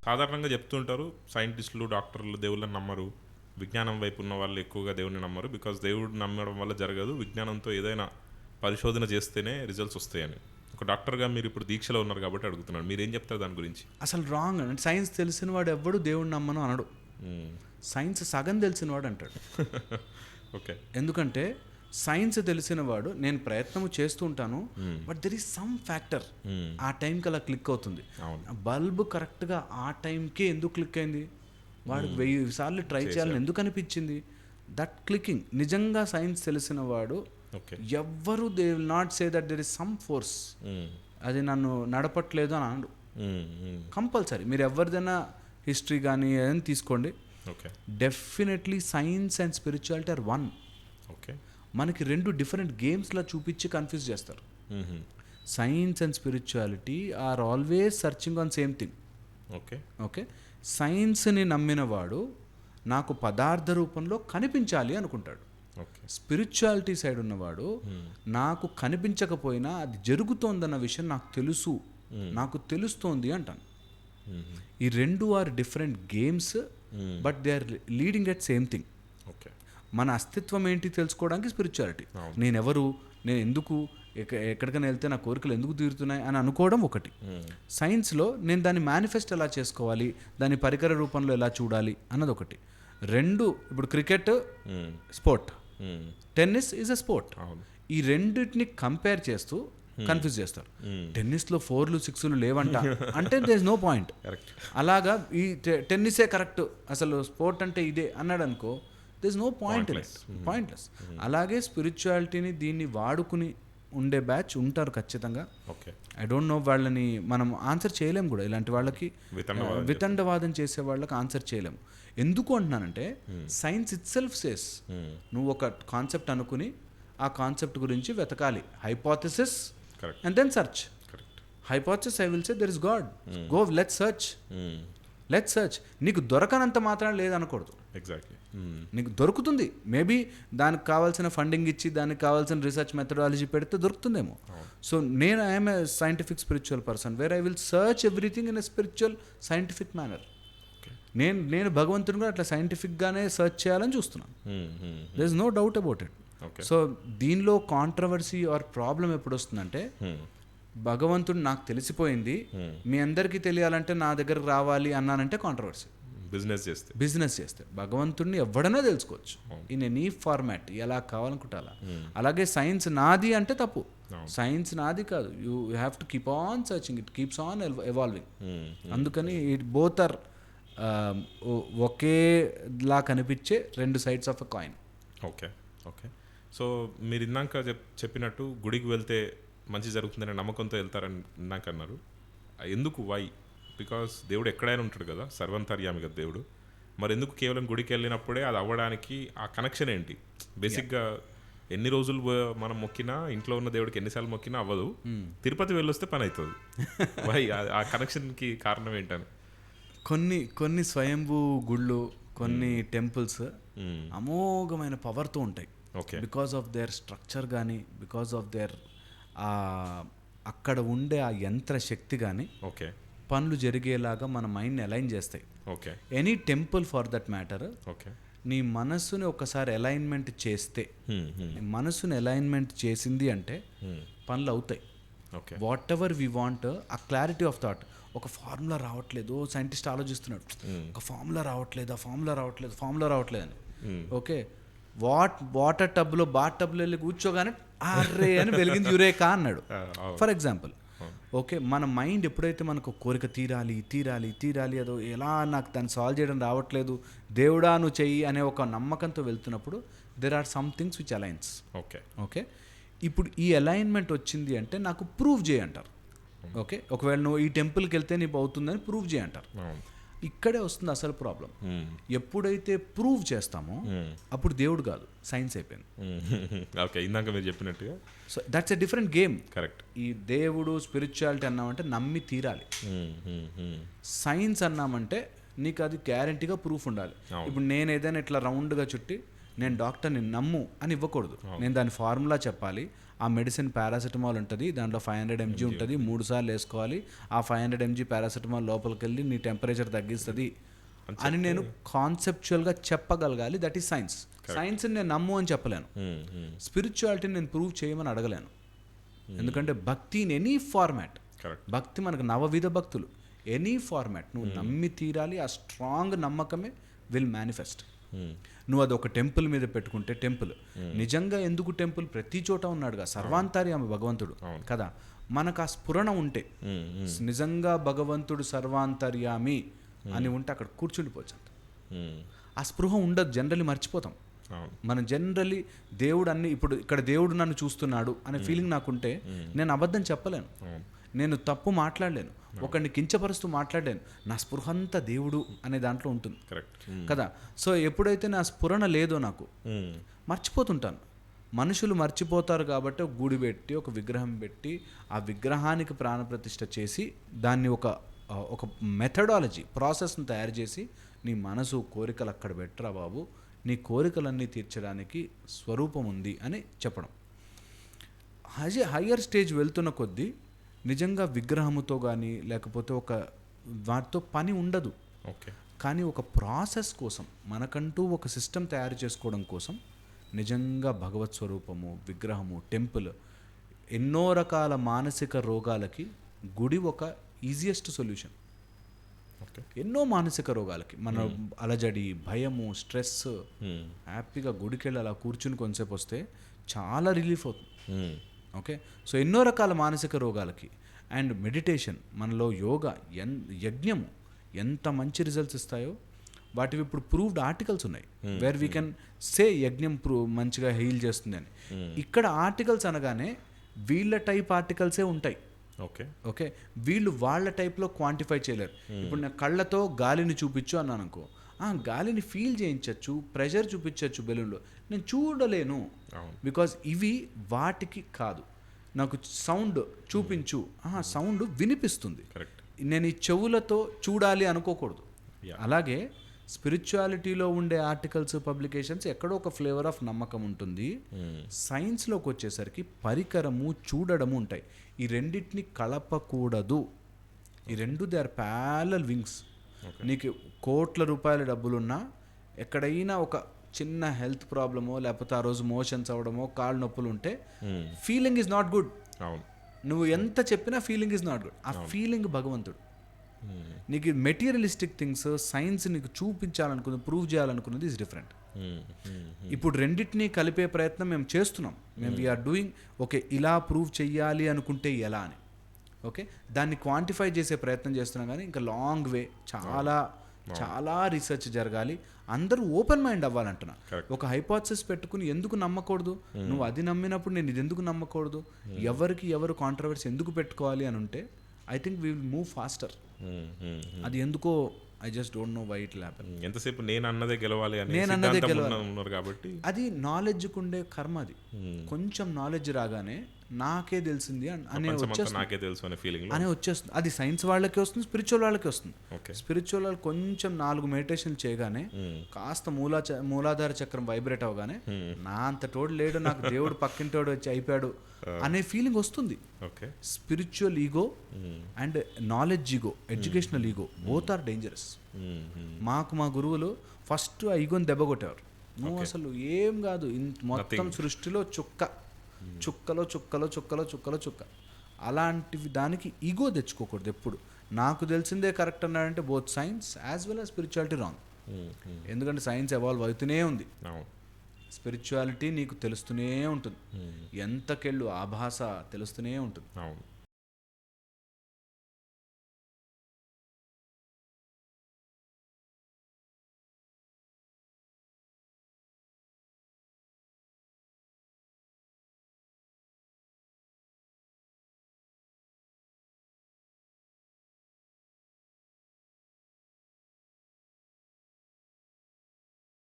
సాధారణంగా చెప్తుంటారు సైంటిస్టులు, డాక్టర్లు దేవుళ్ళని నమ్మరు, విజ్ఞానం వైపు ఉన్న వాళ్ళు ఎక్కువగా దేవుడిని నమ్మరు, బికాస్ దేవుడు నమ్మడం వల్ల జరగదు, విజ్ఞానంతో ఏదైనా పరిశోధన చేస్తేనే రిజల్ట్స్ వస్తాయని. ఒక డాక్టర్గా మీరు ఇప్పుడు దీక్షలో ఉన్నారు కాబట్టి అడుగుతున్నాను, మీరేం చెప్తారు దాని గురించి? అసలు రాంగ్ అండి. సైన్స్ తెలిసిన వాడు ఎవ్వడు దేవుడిని నమ్మను అనడు. సైన్స్ సగం తెలిసిన వాడు అంటాడు. ఓకే. ఎందుకంటే సైన్స్ తెలిసిన వాడు నేను ప్రయత్నం చేస్తూ ఉంటాను, but there is some factor ఆ టైంకి అలా క్లిక్ అవుతుంది. బల్బ్ కరెక్ట్గా ఆ టైంకే ఎందుకు క్లిక్ అయింది, వాడికి 1000 సార్లు ట్రై చేయాలని ఎందుకు అనిపించింది, దట్ క్లికింగ్. నిజంగా సైన్స్ తెలిసిన వాడు ఎవ్వరు they will not say that there is some force అది నన్ను నడపట్లేదు అని అనడు. కంపల్సరీ మీరు ఎవరిదైనా హిస్టరీ కానీ ఏదైనా తీసుకోండి, definitely science and spirituality are one. మనకి 2 డిఫరెంట్ గేమ్స్లా చూపించి కన్ఫ్యూజ్ చేస్తారు. Science and spirituality are always searching on same thing. Okay. సైన్స్ని నమ్మినవాడు నాకు పదార్థ రూపంలో కనిపించాలి అనుకుంటాడు. స్పిరిచువాలిటీ సైడ్ ఉన్నవాడు నాకు కనిపించకపోయినా అది జరుగుతోందన్న విషయం నాకు తెలుసు, నాకు తెలుస్తోంది అంటాను. ఈ 2 are different games, but they are leading at same thing. మన అస్తిత్వం ఏంటి తెలుసుకోవడానికి స్పిరిచువాలిటీ. నేనెవరు, నేను ఎందుకు, ఎక్కడికైనా వెళ్తే నా కోరికలు ఎందుకు తీరుతున్నాయి అని అనుకోవడం ఒకటి. సైన్స్లో నేను దాన్ని మేనిఫెస్ట్ ఎలా చేసుకోవాలి, దాని పరికర రూపంలో ఎలా చూడాలి అన్నది ఒకటి. 2 ఇప్పుడు cricket sport, tennis is a sport. ఈ రెండింటిని కంపేర్ చేస్తూ కన్ఫ్యూజ్ చేస్తారు. టెన్నిస్లో 4లు 6లు లేవంట అంటే దేర్ ఇస్ నో పాయింట్. అలాగా ఈ టెన్నిసే కరెక్ట్, అసలు స్పోర్ట్ అంటే ఇదే అన్నాడు అనుకో, దేర్ ఇస్ నో పాయింట్లెస్. అలాగే స్పిరిచువాలిటీని దీన్ని వాడుకుని ఉండే బ్యాచ్ ఉంటారు ఖచ్చితంగా. ఐ డోంట్ నో, వాళ్ళని మనం ఆన్సర్ చేయలేము కూడా. ఇలాంటి వాళ్ళకి వితండవాదం చేసే వాళ్ళకి ఆన్సర్ చేయలేము. ఎందుకు అంటున్నానంటే సైన్స్ ఇట్ సెల్ఫ్ సేస్ నువ్వు ఒక కాన్సెప్ట్ అనుకుని ఆ కాన్సెప్ట్ గురించి వెతకాలి. Hypothesis and then search. Hypothesis I will say there is God, go let's search. నీకు దొరకనంత మాత్రం లేదనకూడదు. నీకు దొరుకుతుంది, మేబీ దానికి కావాల్సిన ఫండింగ్ ఇచ్చి దానికి కావాల్సిన రీసెర్చ్ మెథడాలజీ పెడితే దొరుకుతుందేమో. సో నేను I'm a scientific spiritual person where I will search everything in a spiritual scientific manner. నేను భగవంతుని కూడా అట్లా సైంటిఫిక్గానే సర్చ్ చేయాలని చూస్తున్నాను. There is no doubt about it. So దీనిలో కాంట్రవర్సీ ఆర్ ప్రాబ్లం ఎప్పుడు వస్తుందంటే, భగవంతుడు నాకు తెలిసిపోయింది, మీ అందరికీ తెలియాలంటే నా దగ్గరకు రావాలి అన్నానంటే కాంట్రవర్సీ. బిజినెస్ చేస్తే భగవంతుడిని ఎవడైనా తెలుసుకోవచ్చు ఇన్ ఎనీ ఫార్మాట్, ఎలా కావాలనుకుంటే అలా. అలాగే సైన్స్ నాది అంటే తప్పు. సైన్స్ నాది కాదు, you have to keep on searching, it keeps on evolving. అందుకని ఇట్ బోత్ ఆర్ ఒకేలా కనిపించే 2 sides of a coin. Okay. So మీరు ఇందాక చెప్పినట్టు గుడికి వెళ్తే మంచి జరుగుతుందనే నమ్మకంతో వెళ్తారని ఇందాక అన్నారు. ఎందుకు, వై? బికాస్ దేవుడు ఎక్కడైనా ఉంటాడు కదా, సర్వంతర్యామి కదా దేవుడు. మరి ఎందుకు కేవలం గుడికి వెళ్ళినప్పుడే అది అవ్వడానికి ఆ కనెక్షన్ ఏంటి? బేసిక్గా ఎన్ని రోజులు మనం మొక్కినా, ఇంట్లో ఉన్న దేవుడికి ఎన్నిసార్లు మొక్కినా అవ్వదు, తిరుపతి వెళ్ళొస్తే పని అవుతుంది. వై? ఆ కనెక్షన్కి కారణం ఏంటని. కొన్ని స్వయంభూ గుళ్ళు, కొన్ని టెంపుల్స్ అమోఘమైన పవర్తో ఉంటాయి. బికాస్ ఆఫ్ దేర్ స్ట్రక్చర్ కానీ, బికాస్ ఆఫ్ దేర్ అక్కడ ఉండే ఆ యంత్ర శక్తి కానీ పనులు జరిగేలాగా మన మైండ్ని అలైన్ చేస్తాయి. Any temple for that matter. నీ మనస్సుని ఒకసారి అలైన్మెంట్ చేస్తే, మనస్సుని అలైన్మెంట్ చేసింది అంటే పనులు అవుతాయి. వాట్ ఎవర్ వీ వాంట్, ఆ క్లారిటీ ఆఫ్ థాట్. ఒక ఫార్ములా రావట్లేదు, సైంటిస్ట్ ఆలోచిస్తున్నాడు, ఒక ఫార్ములా రావట్లేదు అని. ఓకే, వాటర్ టబ్లో వెళ్ళి కూర్చోగానే అర్రే అని వెలిగింది యురేకా అన్నాడు ఫర్ ఎగ్జాంపుల్. ఓకే, మన మైండ్ ఎప్పుడైతే మనకు కోరిక తీరాలి అదో ఎలా నాకు దాన్ని సాల్వ్ చేయడం రావట్లేదు, దేవుడా నువ్వు చెయ్యి అనే ఒక నమ్మకంతో వెళ్తున్నప్పుడు there are some things which aligns. Okay, ఇప్పుడు ఈ అలైన్మెంట్ వచ్చింది అంటే నాకు ప్రూవ్ చేయంటారు. ఓకే, ఒకవేళ నువ్వు ఈ టెంపుల్కి వెళ్తే నీకు అవుతుందని ప్రూవ్ చేయంటారు. ఇక్కడే వస్తుంది అసలు ప్రాబ్లం. ఎప్పుడైతే ప్రూవ్ చేస్తామో అప్పుడు దేవుడు కాదు, సైన్స్ అయిపోయింది. ఓకే, ఇందాక మీరు చెప్పినట్టుగా. So that's a different game. Correct. ఈ దేవుడు స్పిరిచువాలిటీ అన్నామంటే నమ్మి తీరాలి. సైన్స్ అన్నామంటే నీకు అది గ్యారంటీగా ప్రూఫ్ ఉండాలి. ఇప్పుడు నేను ఏదైనా ఇట్లా రౌండ్గా చుట్టి నేను డాక్టర్ని నమ్ము అని ఇవ్వకూడదు. నేను దాని ఫార్ములా చెప్పాలి, ఆ మెడిసిన్ పారాసిటమాల్ ఉంటుంది, దాంట్లో 500 mg ఉంటుంది, 3 సార్లు వేసుకోవాలి, ఆ 500 mg పారాసిటమాల్ లోపలికి వెళ్ళి నీ టెంపరేచర్ తగ్గిస్తుంది అని నేను కాన్సెప్చువల్గా చెప్పగలగాలి. That is science. సైన్స్ని నేను నమ్ము అని చెప్పలేను, స్పిరిచువాలిటీని నేను ప్రూవ్ చేయమని అడగలేను. ఎందుకంటే భక్తి ఇన్ ఎనీ ఫార్మాట్, భక్తి మనకు నవవిధ భక్తులు, ఎనీ ఫార్మాట్ నువ్వు నమ్మి తీరాలి. ఆ స్ట్రాంగ్ నమ్మకమే విల్ మేనిఫెస్ట్. నువ్వు అది ఒక టెంపుల్ మీద పెట్టుకుంటే టెంపుల్ నిజంగా ఎందుకు టెంపుల్ ప్రతి చోట ఉన్నాడుగా, సర్వాంతర్యామి భగవంతుడు కదా. మనకు ఆ స్ఫురణ ఉంటే నిజంగా భగవంతుడు సర్వాంతర్యామి అని ఉంటే అక్కడ కూర్చుండిపోవచ్చు. ఆ స్పృహ ఉండదు, జనరల్లీ మర్చిపోతాం మనం. జనరల్లీ దేవుడు అన్ని, ఇప్పుడు ఇక్కడ దేవుడు నన్ను చూస్తున్నాడు అనే ఫీలింగ్ నాకుంటే నేను అబద్ధం చెప్పలేను, నేను తప్పు మాట్లాడలేను, ఒకరిని కించపరుస్తూ మాట్లాడాను, నా స్పృహ అంతా దేవుడు అనే దాంట్లో ఉంటుంది కదా. సో ఎప్పుడైతే నా స్ఫురణ లేదో నాకు మర్చిపోతుంటాను. మనుషులు మర్చిపోతారు కాబట్టి ఒక గుడి పెట్టి ఒక విగ్రహం పెట్టి ఆ విగ్రహానికి ప్రాణప్రతిష్ఠ చేసి దాన్ని ఒక మెథడాలజీ ప్రాసెస్ని తయారు చేసి నీ మనసు కోరికలు అక్కడ పెట్టరా బాబు, నీ కోరికలన్నీ తీర్చడానికి స్వరూపం ఉంది అని చెప్పడం. హయ్యర్ స్టేజ్ వెళ్తున్న కొద్దీ నిజంగా విగ్రహముతో కానీ లేకపోతే ఒక వాటితో పని ఉండదు. కానీ ఒక ప్రాసెస్ కోసం మనకంటూ ఒక సిస్టమ్ తయారు చేసుకోవడం కోసం నిజంగా భగవత్ స్వరూపము, విగ్రహము, టెంపుల్, ఎన్నో రకాల మానసిక రోగాలకి గుడి ఒక ఈజియెస్ట్ సొల్యూషన్. ఎన్నో మానసిక రోగాలకి మన అలజడి, భయము, స్ట్రెస్, హ్యాపీగా గుడికి వెళ్ళి అలా కూర్చుని కొంతసేపు వస్తే చాలా రిలీఫ్ అవుతుంది. ఓకే, సో ఎన్నో రకాల మానసిక రోగాలకి. అండ్ మెడిటేషన్, మనలో యోగా, యజ్ఞము ఎంత మంచి రిజల్ట్స్ ఇస్తాయో వాటివి ఇప్పుడు ప్రూవ్డ్ ఆర్టికల్స్ ఉన్నాయి వేర్ వీ కెన్ సే యజ్ఞం మంచిగా హీల్ చేస్తుంది అని. ఇక్కడ ఆర్టికల్స్ అనగానే వీళ్ళ టైప్ ఆర్టికల్సే ఉంటాయి. ఓకే, వీళ్ళు వాళ్ళ టైప్లో క్వాంటిఫై చేయలేరు. ఇప్పుడు నేను కళ్ళతో గాలిని చూపించు అన్నాను అనుకో, గాలిని ఫీల్ చేయించవచ్చు, ప్రెషర్ చూపించవచ్చు బెలూన్లో, నేను చూడలేను బికాజ్ ఇవి వాటికి కాదు. నాకు సౌండ్ చూపించు, సౌండ్ వినిపిస్తుంది, నేను ఈ చెవులతో చూడాలి అనుకోకూడదు. అలాగే స్పిరిచువాలిటీలో ఉండే ఆర్టికల్స్, పబ్లికేషన్స్ ఎక్కడో ఒక ఫ్లేవర్ ఆఫ్ నమ్మకం ఉంటుంది. సైన్స్లోకి వచ్చేసరికి పరికరము, చూడడము ఉంటాయి. ఈ రెండింటిని కలపకూడదు. ఈ రెండు దే ఆర్ ప్యారలల్ వింగ్స్. నీకు కోట్ల రూపాయల డబ్బులున్నా ఎక్కడైనా ఒక చిన్న హెల్త్ ప్రాబ్లమో లేకపోతే ఆ రోజు మోషన్స్ అవ్వడమో కాళ్ళు నొప్పులు ఉంటే ఫీలింగ్ ఈజ్ నాట్ గుడ్. నువ్వు ఎంత చెప్పినా ఫీలింగ్ ఈజ్ నాట్ గుడ్. ఆ ఫీలింగ్ భగవంతుడు. నీకు మెటీరియలిస్టిక్ థింగ్స్, సైన్స్ నీకు చూపించాలనుకున్నది, ప్రూవ్ చేయాలనుకున్నది ఈజ్ డిఫరెంట్. ఇప్పుడు రెండింటినీ కలిపే ప్రయత్నం మేము చేస్తున్నాం. మేము వీఆర్ డూయింగ్. ఓకే, ఇలా ప్రూవ్ చెయ్యాలి అనుకుంటే ఎలా అని, ఓకే, దాన్ని క్వాంటిఫై చేసే ప్రయత్నం చేస్తున్నాం. కానీ ఇంకా లాంగ్ వే, చాలా రీసెర్చ్ జరగాలి. అందరూ ఓపెన్ మైండ్ అవ్వాలంటున్నా. ఒక హైపోథసిస్ పెట్టుకుని ఎందుకు నమ్మకూడదు, నువ్వు అది నమ్మినప్పుడు నేను ఇది ఎందుకు నమ్మకూడదు, ఎవరు కాంట్రవర్సీ ఎందుకు పెట్టుకోవాలి అని ఉంటే I think we will move faster. అది ఎందుకో I just don't know why it will happen. ఎంతసేపు నేను అన్నదే గెలవాలి కాబట్టి అది నాలెడ్జ్కి ఉండే కర్మ. అది కొంచెం నాలెడ్జ్ రాగానే నాకే తెలిసింది అనే వచ్చేస్తుంది. అది సైన్స్ వాళ్ళకి వస్తుంది, స్పిరిచువల్ వాళ్ళకి వస్తుంది. స్పిరిచువల్ వాళ్ళు కొంచెం 4 మెడిటేషన్లు చేయగానే కాస్త మూలాధార చక్రం వైబ్రేట్ అవగానే నా అంత తోడు లేడు, నాకు దేవుడు పక్కింటోడు వచ్చి అయిపోయాడు అనే ఫీలింగ్ వస్తుంది. Spiritual ego and knowledge ego, educational ego both are dangerous. మా గురువులు ఫస్ట్ ఆ ఈగోని దెబ్బ కొట్టేవారు. నువ్వు అసలు ఏం కాదు, మొత్తం సృష్టిలో చుక్క అలాంటివి, దానికి ఈగో తెచ్చుకోకూడదు ఎప్పుడు. నాకు తెలిసిందే కరెక్ట్ అన్నాడంటే both science as well as spirituality wrong. ఎందుకంటే సైన్స్ ఎవాల్వ్ అవుతూనే ఉంది, స్పిరిచువాలిటీ నీకు తెలుస్తూనే ఉంటుంది, ఎంతకెళ్ళు ఆభాస తెలుస్తూనే ఉంటుంది.